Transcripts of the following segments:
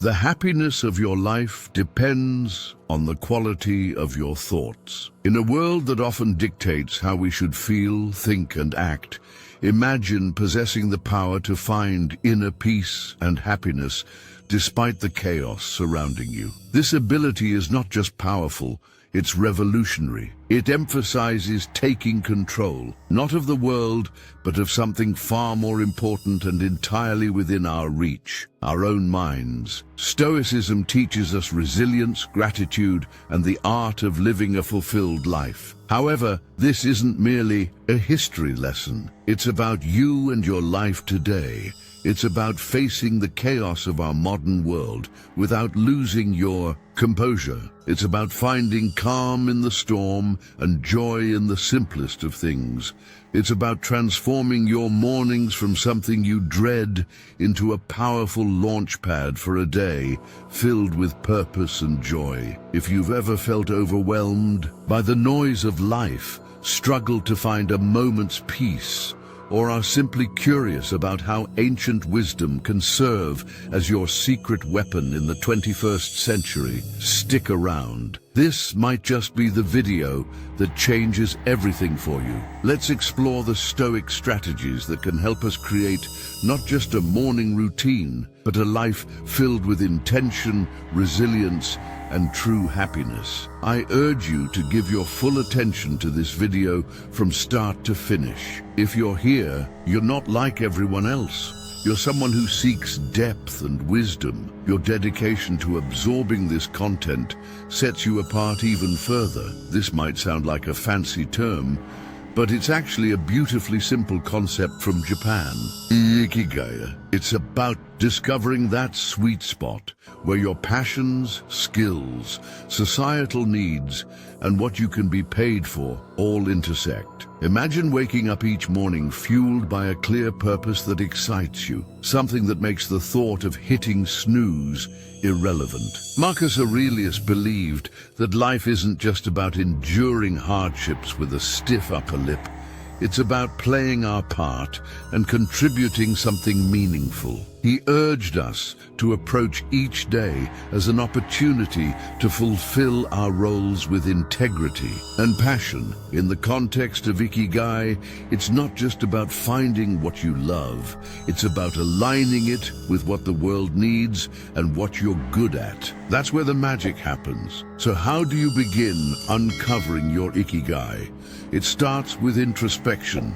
The happiness of your life depends on the quality of your thoughts. In a world that often dictates how we should feel, think, and act, imagine possessing the power to find inner peace and happiness despite the chaos surrounding you. This ability is not just powerful, it's revolutionary. It emphasizes taking control, not of the world, but of something far more important and entirely within our reach, our own minds. Stoicism teaches us resilience, gratitude, and the art of living a fulfilled life. However, this isn't merely a history lesson. It's about you and your life today. It's about facing the chaos of our modern world without losing your composure. It's about finding calm in the storm and joy in the simplest of things. It's about transforming your mornings from something you dread into a powerful launchpad for a day filled with purpose and joy. If you've ever felt overwhelmed by the noise of life, struggled to find a moment's peace, or are simply curious about how ancient wisdom can serve as your secret weapon in the 21st century, stick around. This might just be the video that changes everything for you. Let's explore the Stoic strategies that can help us create not just a morning routine, but a life filled with intention, resilience, and true happiness. I urge you to give your full attention to this video from start to finish. If you're here, you're not like everyone else. You're someone who seeks depth and wisdom. Your dedication to absorbing this content sets you apart even further. This might sound like a fancy term, but it's actually a beautifully simple concept from Japan. Ikigai. It's about discovering that sweet spot where your passions, skills, societal needs, and what you can be paid for all intersect. Imagine waking up each morning fueled by a clear purpose that excites you, something that makes the thought of hitting snooze irrelevant. Marcus Aurelius believed that life isn't just about enduring hardships with a stiff upper lip. It's about playing our part and contributing something meaningful. He urged us to approach each day as an opportunity to fulfill our roles with integrity and passion. In the context of Ikigai, it's not just about finding what you love. It's about aligning it with what the world needs and what you're good at. That's where the magic happens. So how do you begin uncovering your Ikigai? It starts with introspection.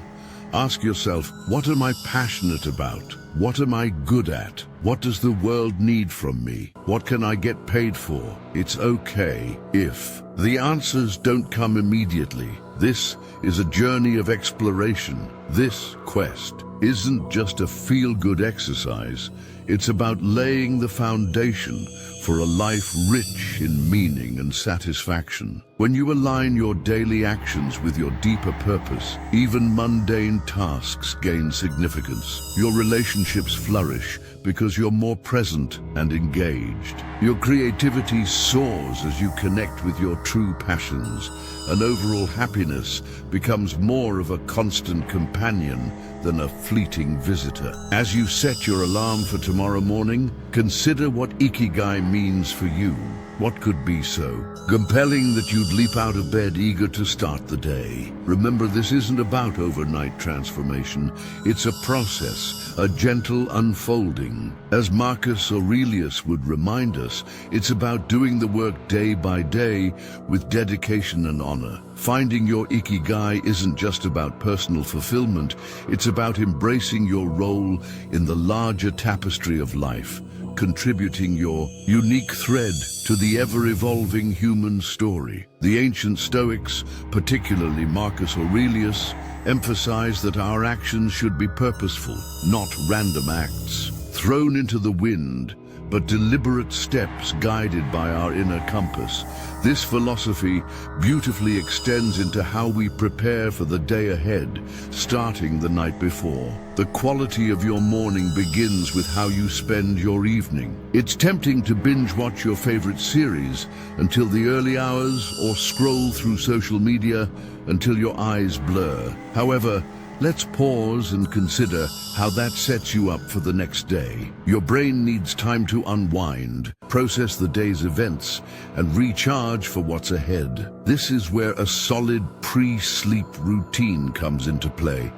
Ask yourself, what am I passionate about? What am I good at? What does the world need from me? What can I get paid for? It's okay if the answers don't come immediately. This is a journey of exploration. This quest isn't just a feel-good exercise. It's about laying the foundation for a life rich in meaning and satisfaction. When you align your daily actions with your deeper purpose, even mundane tasks gain significance. Your relationships flourish because you're more present and engaged. Your creativity soars as you connect with your true passions, and overall happiness becomes more of a constant companion than a fleeting visitor. As you set your alarm for tomorrow morning, consider what Ikigai means for you. What could be so compelling that you'd leap out of bed eager to start the day? Remember, this isn't about overnight transformation. It's a process, a gentle unfolding. As Marcus Aurelius would remind us, it's about doing the work day by day with dedication and honor. Finding your Ikigai isn't just about personal fulfillment. It's about embracing your role in the larger tapestry of life, contributing your unique thread to the ever-evolving human story. The ancient Stoics, particularly Marcus Aurelius, emphasized that our actions should be purposeful, not random acts, thrown into the wind, but deliberate steps guided by our inner compass. This philosophy beautifully extends into how we prepare for the day ahead, starting the night before. The quality of your morning begins with how you spend your evening. It's tempting to binge-watch your favorite series until the early hours or scroll through social media until your eyes blur. However, Let's pause and consider how that sets you up for the next day. Your brain needs time to unwind, process the day's events, and recharge for what's ahead. This is where a solid pre-sleep routine comes into play.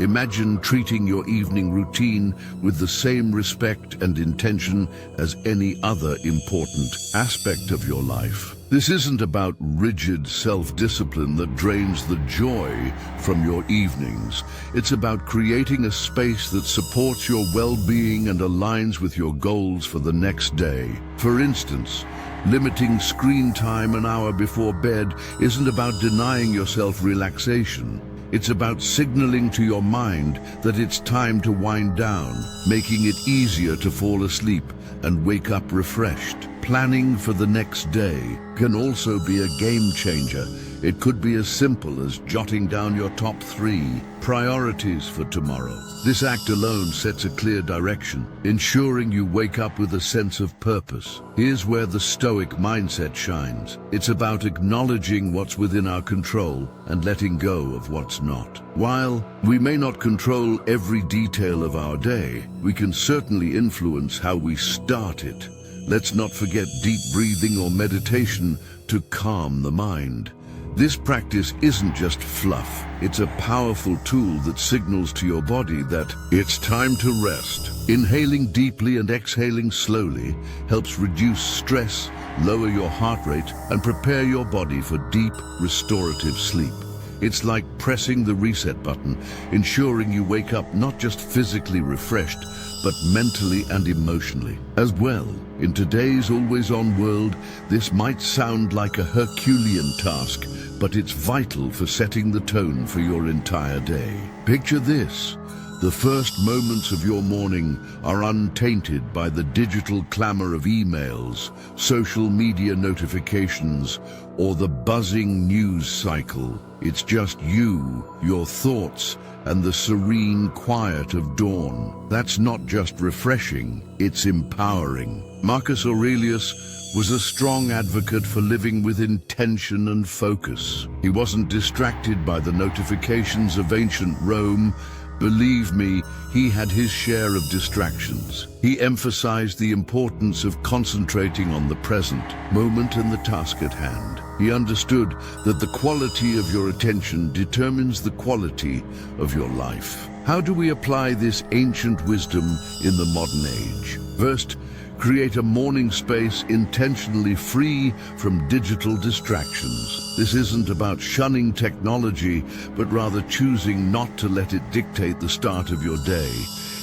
Imagine treating your evening routine with the same respect and intention as any other important aspect of your life. This isn't about rigid self-discipline that drains the joy from your evenings. It's about creating a space that supports your well-being and aligns with your goals for the next day. For instance, limiting screen time an hour before bed isn't about denying yourself relaxation. It's about signaling to your mind that it's time to wind down, making it easier to fall asleep and wake up refreshed. Planning for the next day can also be a game changer. It could be as simple as jotting down your top 3 priorities for tomorrow. This act alone sets a clear direction, ensuring you wake up with a sense of purpose. Here's where the Stoic mindset shines. It's about acknowledging what's within our control and letting go of what's not. While we may not control every detail of our day, we can certainly influence how we start it. Let's not forget deep breathing or meditation to calm the mind. This practice isn't just fluff. It's a powerful tool that signals to your body that it's time to rest. Inhaling deeply and exhaling slowly helps reduce stress, lower your heart rate, and prepare your body for deep, restorative sleep. It's like pressing the reset button, ensuring you wake up not just physically refreshed, but mentally and emotionally as well. In today's always-on world, this might sound like a Herculean task, but it's vital for setting the tone for your entire day. Picture this. The first moments of your morning are untainted by the digital clamor of emails, social media notifications, or the buzzing news cycle. It's just you, your thoughts, and the serene quiet of dawn. That's not just refreshing, it's empowering. Marcus Aurelius was a strong advocate for living with intention and focus. He wasn't distracted by the notifications of ancient Rome. Believe me, he had his share of distractions. He emphasized the importance of concentrating on the present moment and the task at hand. He understood that the quality of your attention determines the quality of your life. How do we apply this ancient wisdom in the modern age? First, create a morning space intentionally free from digital distractions. This isn't about shunning technology, but rather choosing not to let it dictate the start of your day.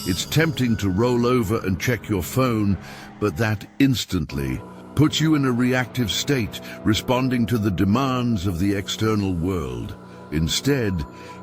It's tempting to roll over and check your phone, but that instantly puts you in a reactive state, responding to the demands of the external world. Instead,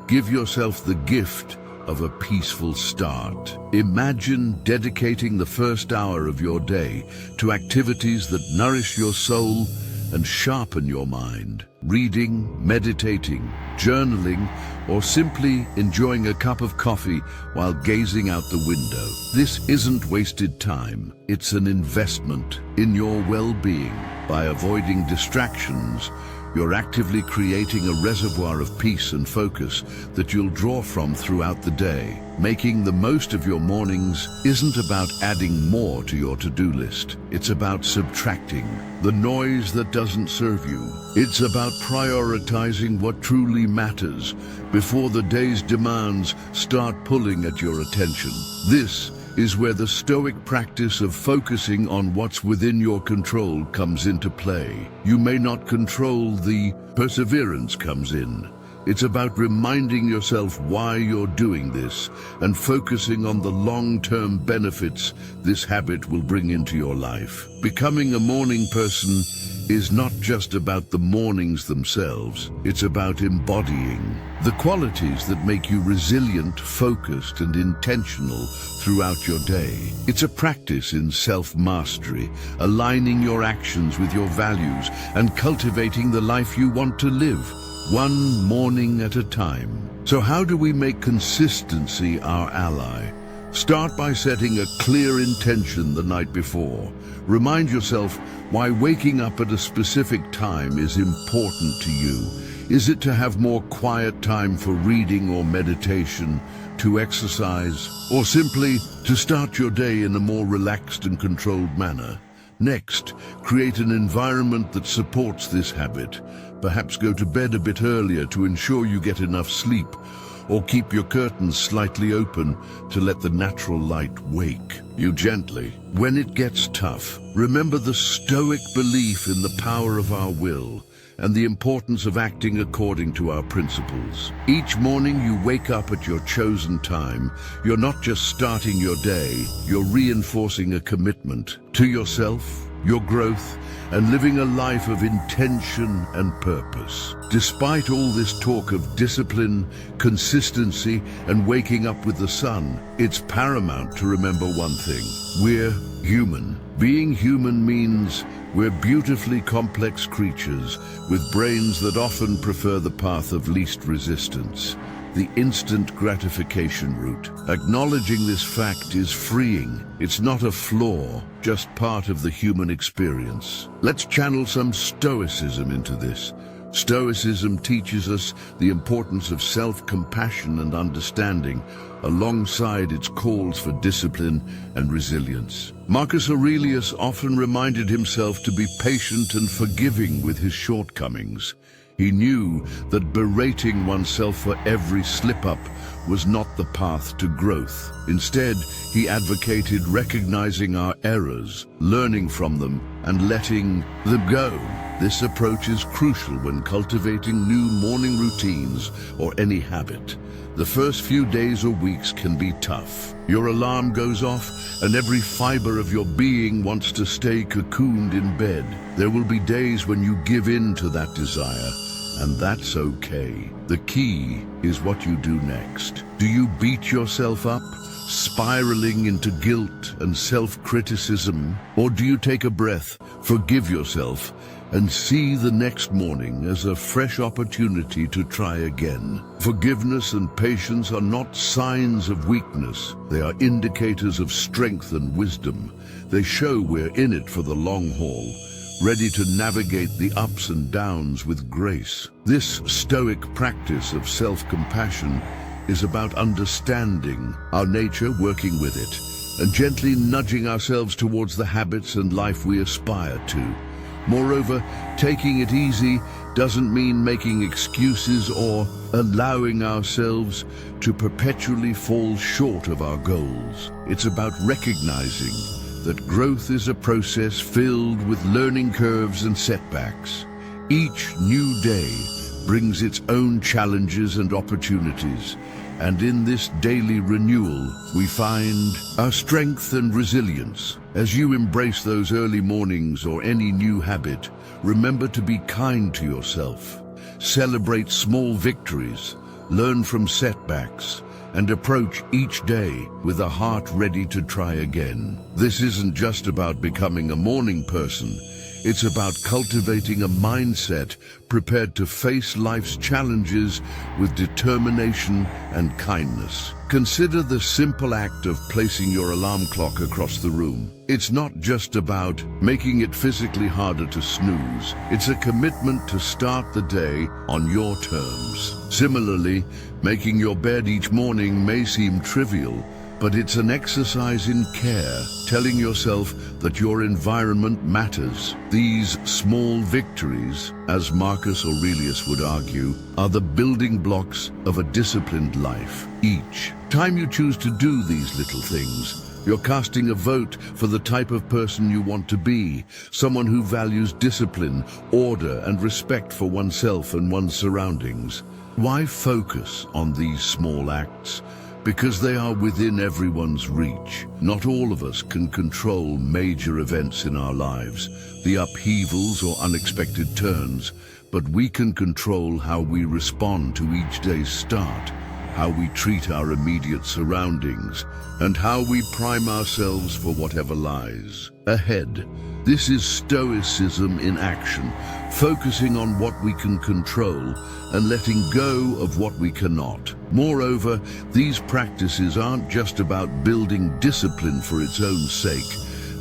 give yourself the gift of a peaceful start. Imagine dedicating the first hour of your day to activities that nourish your soul and sharpen your mind. Reading, meditating, journaling, or simply enjoying a cup of coffee while gazing out the window. This isn't wasted time. It's an investment in your well-being. By avoiding distractions, you're actively creating a reservoir of peace and focus that you'll draw from throughout the day. Making the most of your mornings isn't about adding more to your to-do list. It's about subtracting the noise that doesn't serve you. It's about prioritizing what truly matters before the day's demands start pulling at your attention. This is where the Stoic practice of focusing on what's within your control comes into play. You may not control the perseverance comes in. It's about reminding yourself why you're doing this and focusing on the long-term benefits this habit will bring into your life. Becoming a morning person is not just about the mornings themselves. It's about embodying the qualities that make you resilient, focused, and intentional throughout your day. It's a practice in self-mastery, aligning your actions with your values and cultivating the life you want to live, one morning at a time. So how do we make consistency our ally? Start by setting a clear intention the night before. Remind yourself why waking up at a specific time is important to you. Is it to have more quiet time for reading or meditation, to exercise, or simply to start your day in a more relaxed and controlled manner? Next, create an environment that supports this habit. Perhaps go to bed a bit earlier to ensure you get enough sleep, or keep your curtains slightly open to let the natural light wake you gently. When it gets tough, remember the Stoic belief in the power of our will and the importance of acting according to our principles. Each morning you wake up at your chosen time. You're not just starting your day, you're reinforcing a commitment to yourself, your growth, and living a life of intention and purpose. Despite all this talk of discipline, consistency, and waking up with the sun, it's paramount to remember one thing: we're human. Being human means we're beautifully complex creatures with brains that often prefer the path of least resistance, the instant gratification route. Acknowledging this fact is freeing. It's not a flaw, just part of the human experience. Let's channel some Stoicism into this. Stoicism teaches us the importance of self-compassion and understanding, alongside its calls for discipline and resilience. Marcus Aurelius often reminded himself to be patient and forgiving with his shortcomings. He knew that berating oneself for every slip-up was not the path to growth. Instead, he advocated recognizing our errors, learning from them, and letting them go. This approach is crucial when cultivating new morning routines or any habit. The first few days or weeks can be tough. Your alarm goes off, and every fiber of your being wants to stay cocooned in bed. There will be days when you give in to that desire, and that's okay. The key is what you do next. Do you beat yourself up, spiraling into guilt and self-criticism? Or do you take a breath, forgive yourself, and see the next morning as a fresh opportunity to try again? Forgiveness and patience are not signs of weakness. They are indicators of strength and wisdom. They show we're in it for the long haul, ready to navigate the ups and downs with grace. This Stoic practice of self-compassion is about understanding our nature, working with it, and gently nudging ourselves towards the habits and life we aspire to. Moreover, taking it easy doesn't mean making excuses or allowing ourselves to perpetually fall short of our goals. It's about recognizing that growth is a process filled with learning curves and setbacks. Each new day brings its own challenges and opportunities, and in this daily renewal, we find our strength and resilience. As you embrace those early mornings or any new habit, remember to be kind to yourself. Celebrate small victories, learn from setbacks, and approach each day with a heart ready to try again. This isn't just about becoming a morning person. It's about cultivating a mindset prepared to face life's challenges with determination and kindness. Consider the simple act of placing your alarm clock across the room. It's not just about making it physically harder to snooze. It's a commitment to start the day on your terms. Similarly, making your bed each morning may seem trivial, but it's an exercise in care, telling yourself that your environment matters. These small victories, as Marcus Aurelius would argue, are the building blocks of a disciplined life. Each time you choose to do these little things, you're casting a vote for the type of person you want to be, someone who values discipline, order, and respect for oneself and one's surroundings. Why focus on these small acts? Because they are within everyone's reach. Not all of us can control major events in our lives, the upheavals or unexpected turns, but we can control how we respond to each day's start, how we treat our immediate surroundings, and how we prime ourselves for whatever lies ahead. This is Stoicism in action, focusing on what we can control and letting go of what we cannot. Moreover, these practices aren't just about building discipline for its own sake.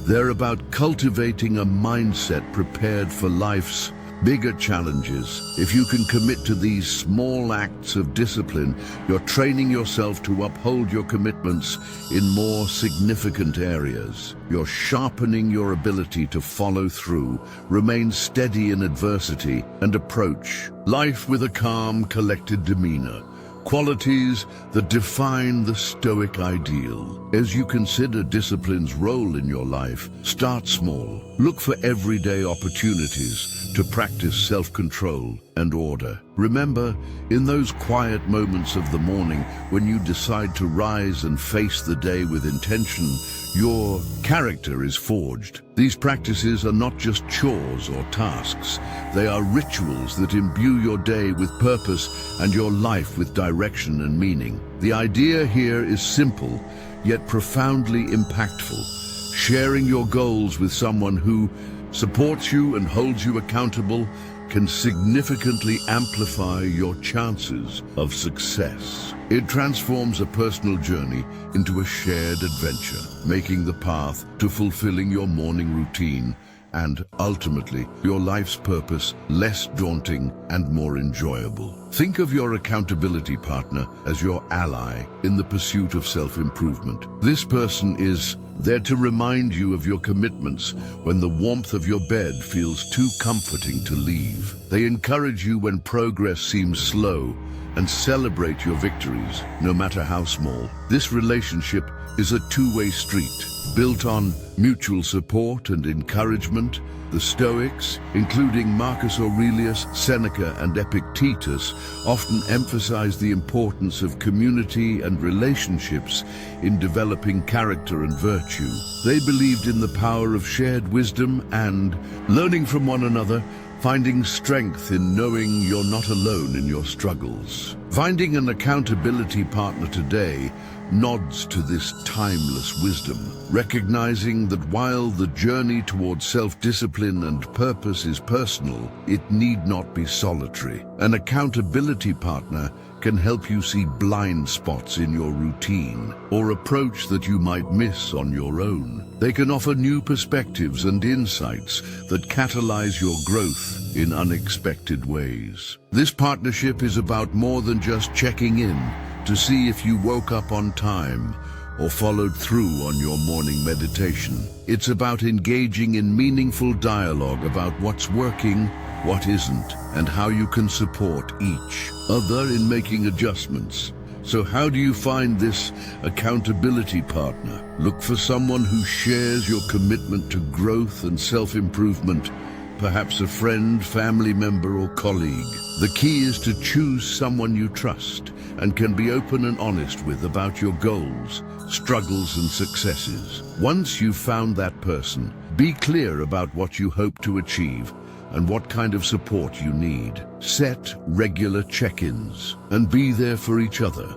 They're about cultivating a mindset prepared for life's bigger challenges. If you can commit to these small acts of discipline, you're training yourself to uphold your commitments in more significant areas. You're sharpening your ability to follow through, remain steady in adversity, and approach life with a calm, collected demeanor. Qualities that define the Stoic ideal. As you consider discipline's role in your life, start small. Look for everyday opportunities to practice self-control and order. Remember, in those quiet moments of the morning when you decide to rise and face the day with intention, your character is forged. These practices are not just chores or tasks. They are rituals that imbue your day with purpose and your life with direction and meaning. The idea here is simple, yet profoundly impactful. Sharing your goals with someone who supports you and holds you accountable can significantly amplify your chances of success. It transforms a personal journey into a shared adventure, making the path to fulfilling your morning routine and, ultimately, your life's purpose less daunting and more enjoyable. Think of your accountability partner as your ally in the pursuit of self-improvement. This person is there to remind you of your commitments when the warmth of your bed feels too comforting to leave. They encourage you when progress seems slow and celebrate your victories, no matter how small. This relationship is a two-way street, built on mutual support and encouragement. The Stoics, including Marcus Aurelius, Seneca, and Epictetus, often emphasize the importance of community and relationships in developing character and virtue. They believed in the power of shared wisdom and learning from one another, finding strength in knowing you're not alone in your struggles. Finding an accountability partner today nods to this timeless wisdom, recognizing that while the journey towards self-discipline and purpose is personal, it need not be solitary. An accountability partner can help you see blind spots in your routine or approach that you might miss on your own. They can offer new perspectives and insights that catalyze your growth in unexpected ways. This partnership is about more than just checking in to see if you woke up on time or followed through on your morning meditation. It's about engaging in meaningful dialogue about what's working, what isn't, and how you can support each other in making adjustments. So how do you find this accountability partner? Look for someone who shares your commitment to growth and self-improvement, perhaps a friend, family member, or colleague. The key is to choose someone you trust and can be open and honest with about your goals, struggles, and successes. Once you've found that person, be clear about what you hope to achieve and what kind of support you need. Set regular check-ins and be there for each other,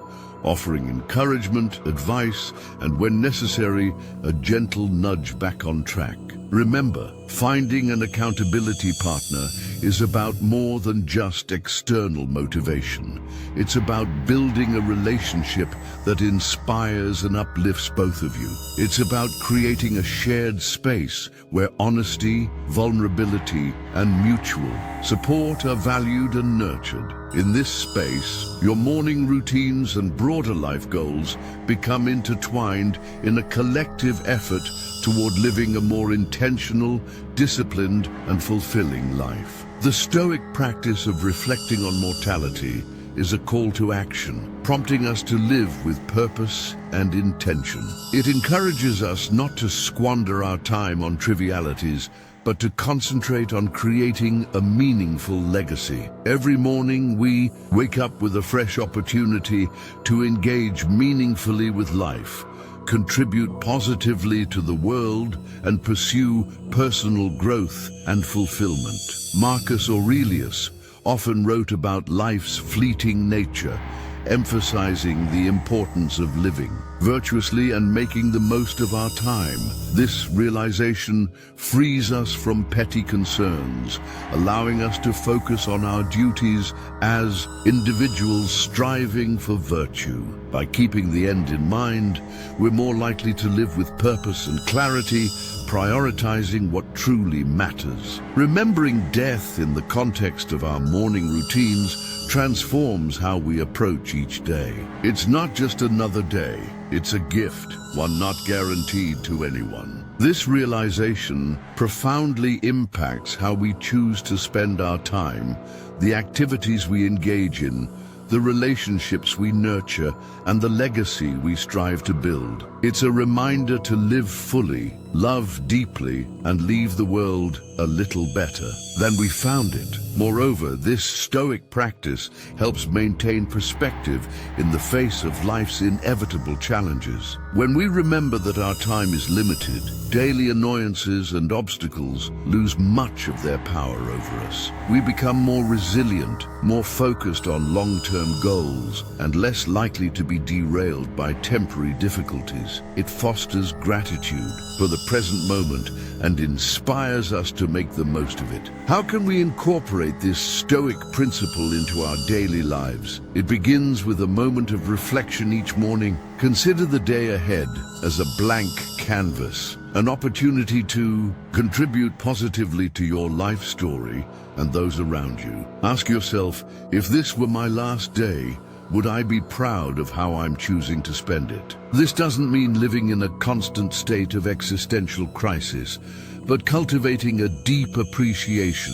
offering encouragement, advice, and when necessary, a gentle nudge back on track. Remember, finding an accountability partner is about more than just external motivation. It's about building a relationship that inspires and uplifts both of you. It's about creating a shared space where honesty, vulnerability, and mutual support are valued and nurtured. In this space, your morning routines and broader life goals become intertwined in a collective effort toward living a more intentional, disciplined, and fulfilling life. The Stoic practice of reflecting on mortality is a call to action, prompting us to live with purpose and intention. It encourages us not to squander our time on trivialities, but to concentrate on creating a meaningful legacy. Every morning we wake up with a fresh opportunity to engage meaningfully with life, contribute positively to the world, and pursue personal growth and fulfillment. Marcus Aurelius often wrote about life's fleeting nature, emphasizing the importance of living virtuously and making the most of our time. This realization frees us from petty concerns, allowing us to focus on our duties as individuals striving for virtue. By keeping the end in mind, we're more likely to live with purpose and clarity, prioritizing what truly matters. Remembering death in the context of our morning routines transforms how we approach each day. It's not just another day, it's a gift, one not guaranteed to anyone. This realization profoundly impacts how we choose to spend our time, the activities we engage in, the relationships we nurture, and the legacy we strive to build. It's a reminder to live fully, love deeply, and leave the world a little better than we found it. Moreover, this Stoic practice helps maintain perspective in the face of life's inevitable challenges. When we remember that our time is limited, daily annoyances and obstacles lose much of their power over us. We become more resilient, more focused on long-term goals, and less likely to be derailed by temporary difficulties. It fosters gratitude for the present moment and inspires us to make the most of it. How can we incorporate this Stoic principle into our daily lives? It begins with a moment of reflection each morning. Consider the day ahead as a blank canvas, an opportunity to contribute positively to your life story and those around you. Ask yourself, if this were my last day, would I be proud of how I'm choosing to spend it? This doesn't mean living in a constant state of existential crisis, but cultivating a deep appreciation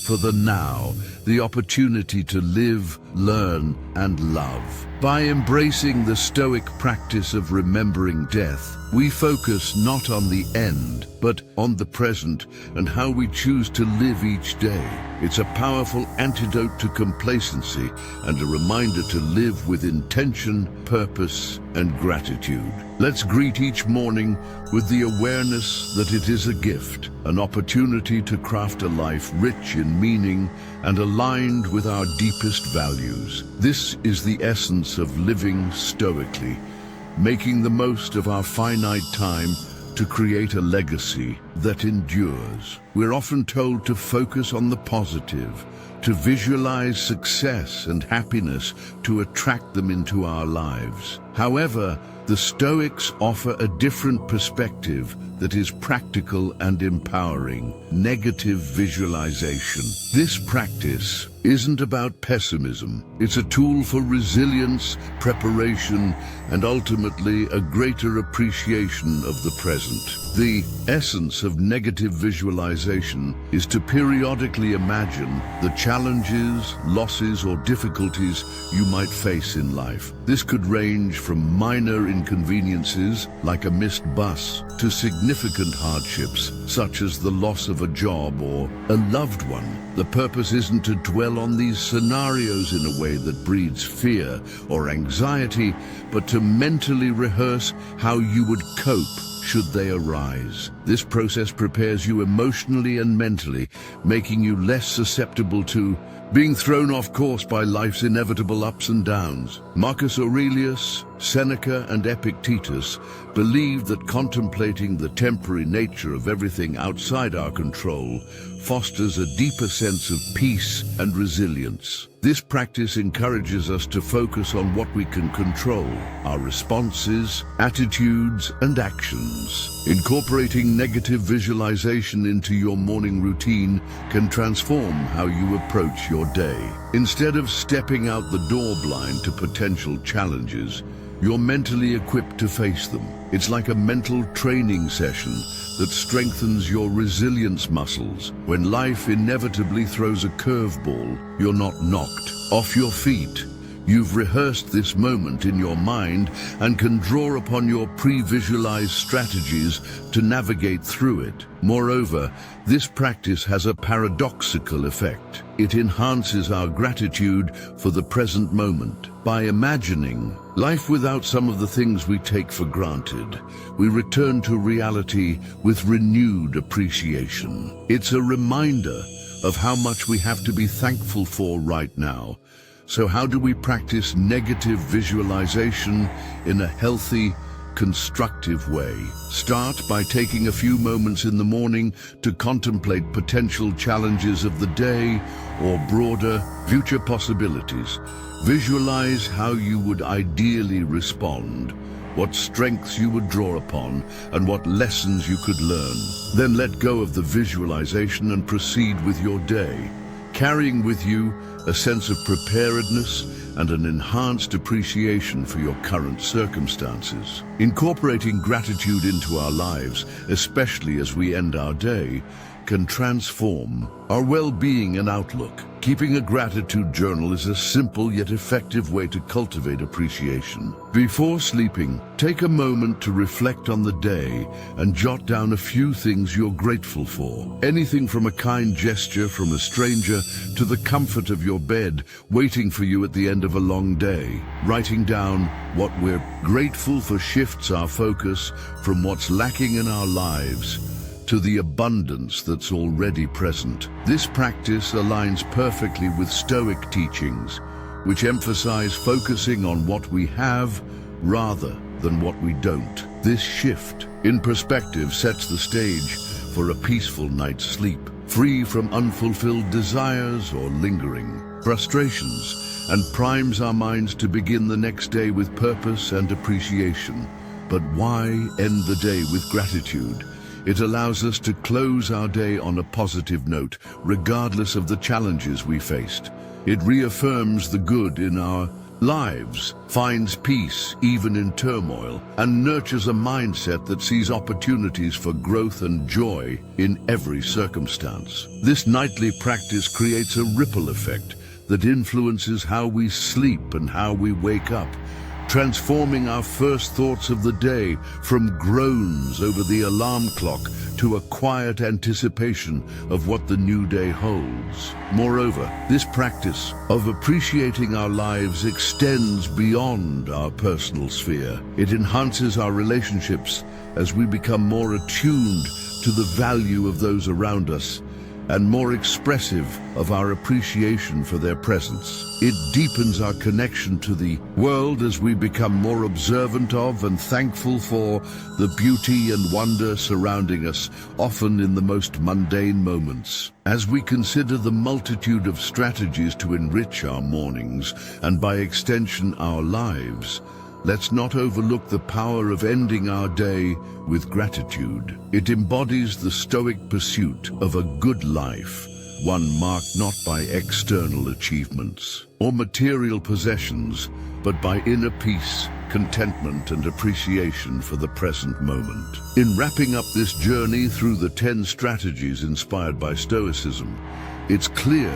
for the now, the opportunity to live, learn, and love. By embracing the Stoic practice of remembering death, we focus not on the end, but on the present and how we choose to live each day. It's a powerful antidote to complacency and a reminder to live with intention, purpose, and gratitude. Let's greet each morning with the awareness that it is a gift, an opportunity to craft a life rich in meaning and aligned with our deepest values. This is the essence of living stoically, making the most of our finite time to create a legacy that endures. We're often told to focus on the positive, to visualize success and happiness to attract them into our lives. However, the Stoics offer a different perspective that is practical and empowering: negative visualization. This practice isn't about pessimism. It's a tool for resilience, preparation, and ultimately a greater appreciation of the present. The essence of negative visualization is to periodically imagine the challenges, losses, or difficulties you might face in life. This could range from minor inconveniences, like a missed bus, to significant hardships, such as the loss of a job or a loved one. The purpose isn't to dwell on these scenarios in a way that breeds fear or anxiety, but to mentally rehearse how you would cope should they arise. This process prepares you emotionally and mentally, making you less susceptible to being thrown off course by life's inevitable ups and downs. Marcus Aurelius, Seneca, and Epictetus believed that contemplating the temporary nature of everything outside our control fosters a deeper sense of peace and resilience. This practice encourages us to focus on what we can control: our responses, attitudes, and actions. Incorporating negative visualization into your morning routine can transform how you approach your day. Instead of stepping out the door blind to potential challenges, you're mentally equipped to face them. It's like a mental training session that strengthens your resilience muscles. When life inevitably throws a curveball, you're not knocked off your feet. You've rehearsed this moment in your mind and can draw upon your pre-visualized strategies to navigate through it. Moreover, this practice has a paradoxical effect. It enhances our gratitude for the present moment. By imagining life without some of the things we take for granted, we return to reality with renewed appreciation. It's a reminder of how much we have to be thankful for right now. So how do we practice negative visualization in a healthy, constructive way? Start by taking a few moments in the morning to contemplate potential challenges of the day or broader future possibilities. Visualize how you would ideally respond, what strengths you would draw upon, and what lessons you could learn. Then let go of the visualization and proceed with your day, carrying with you a sense of preparedness and an enhanced appreciation for your current circumstances. Incorporating gratitude into our lives, especially as we end our day, can transform our well-being and outlook. Keeping a gratitude journal is a simple yet effective way to cultivate appreciation. Before sleeping, take a moment to reflect on the day and jot down a few things you're grateful for. Anything from a kind gesture from a stranger to the comfort of your bed waiting for you at the end of a long day. Writing down what we're grateful for shifts our focus from what's lacking in our lives to the abundance that's already present. This practice aligns perfectly with Stoic teachings, which emphasize focusing on what we have rather than what we don't. This shift in perspective sets the stage for a peaceful night's sleep, free from unfulfilled desires or lingering frustrations, and primes our minds to begin the next day with purpose and appreciation. But why end the day with gratitude? It allows us to close our day on a positive note, regardless of the challenges we faced. It reaffirms the good in our lives, finds peace even in turmoil, and nurtures a mindset that sees opportunities for growth and joy in every circumstance. This nightly practice creates a ripple effect that influences how we sleep and how we wake up, transforming our first thoughts of the day from groans over the alarm clock to a quiet anticipation of what the new day holds. Moreover, this practice of appreciating our lives extends beyond our personal sphere. It enhances our relationships as we become more attuned to the value of those around us and more expressive of our appreciation for their presence. It deepens our connection to the world as we become more observant of and thankful for the beauty and wonder surrounding us, often in the most mundane moments. As we consider the multitude of strategies to enrich our mornings, and by extension our lives, let's not overlook the power of ending our day with gratitude. It embodies the Stoic pursuit of a good life, one marked not by external achievements or material possessions, but by inner peace, contentment, and appreciation for the present moment. In wrapping up this journey through the 10 strategies inspired by Stoicism, it's clear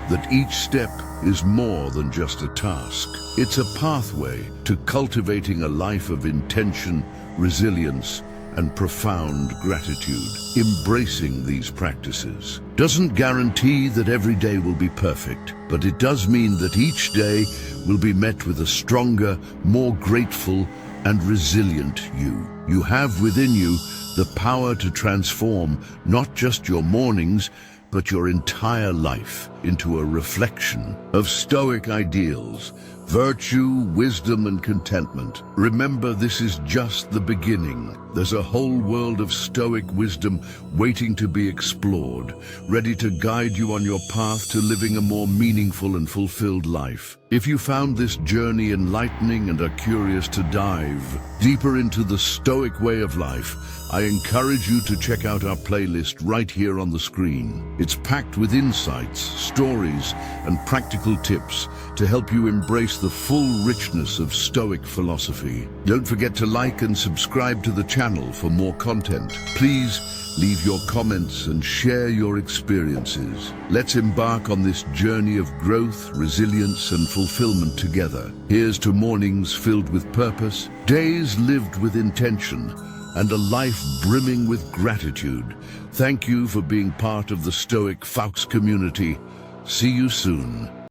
that each step is more than just a task. It's a pathway to cultivating a life of intention, resilience, and profound gratitude. Embracing these practices doesn't guarantee that every day will be perfect, but it does mean that each day will be met with a stronger, more grateful, and resilient you. You have within you the power to transform not just your mornings, but your entire life into a reflection of Stoic ideals, virtue, wisdom, and contentment. Remember, this is just the beginning. There's a whole world of Stoic wisdom waiting to be explored, ready to guide you on your path to living a more meaningful and fulfilled life. If you found this journey enlightening and are curious to dive deeper into the Stoic way of life, I encourage you to check out our playlist right here on the screen. It's packed with insights, stories, and practical tips to help you embrace the full richness of Stoic philosophy. Don't forget to like and subscribe to the channel for more content. Please leave your comments and share your experiences. Let's embark on this journey of growth, resilience, and fulfillment together. Here's to mornings filled with purpose, days lived with intention, and a life brimming with gratitude. Thank you for being part of the Stoic Fox community. See you soon.